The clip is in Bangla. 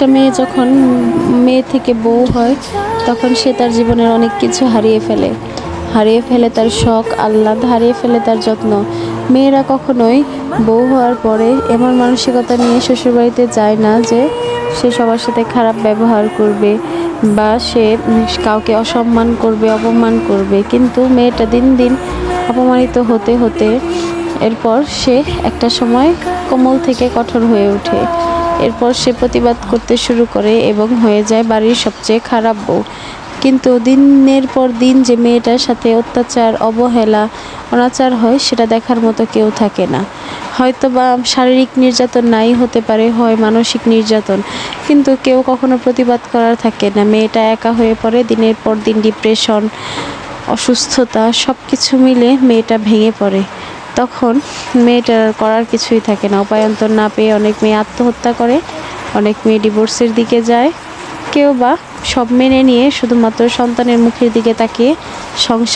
একটা মেয়ে যখন মেয়ে থেকে বউ হয় তখন সে তার জীবনের অনেক কিছু হারিয়ে ফেলে তার শখ আহ্লাদ, হারিয়ে ফেলে তার যত্ন। মেয়েরা কখনোই বউ হওয়ার পরে এমন মানসিকতা নিয়ে শ্বশুরবাড়িতে যায় না যে সে সবার সাথে খারাপ ব্যবহার করবে বা সে কাউকে অসম্মান করবে, অপমান করবে। কিন্তু মেয়েটা দিন দিন অপমানিত হতে হতে এরপর সে একটা সময় কোমল থেকে কঠোর হয়ে ওঠে। এরপর সে প্রতিবাদ করতে শুরু করে এবং হয়ে যায় বাড়ির সবচেয়ে খারাপ বউ। কিন্তু দিনের পর দিন যে মেয়েটার সাথে অত্যাচার, অবহেলা, অনাচার হয় সেটা দেখার মতো কেউ থাকে না। হয়তো বা শারীরিক নির্যাতন নাই হতে পারে, হয় মানসিক নির্যাতন, কিন্তু কেউ কখনো প্রতিবাদ করার থাকে না। মেয়েটা একা হয়ে পড়ে, দিনের পর দিন ডিপ্রেশন, অসুস্থতা সব কিছু মিলে মেয়েটা ভেঙে পড়ে। তখন মেয়েটার করার কিছুই থাকে না। উপায়ান্তর না পেয়ে অনেক মেয়ে আত্মহত্যা করে, অনেক মেয়ে ডিভোর্সের দিকে যায়, কেউ বা সব মেনে নিয়ে শুধুমাত্র সন্তানের মুখের দিকে তাকিয়ে সংসার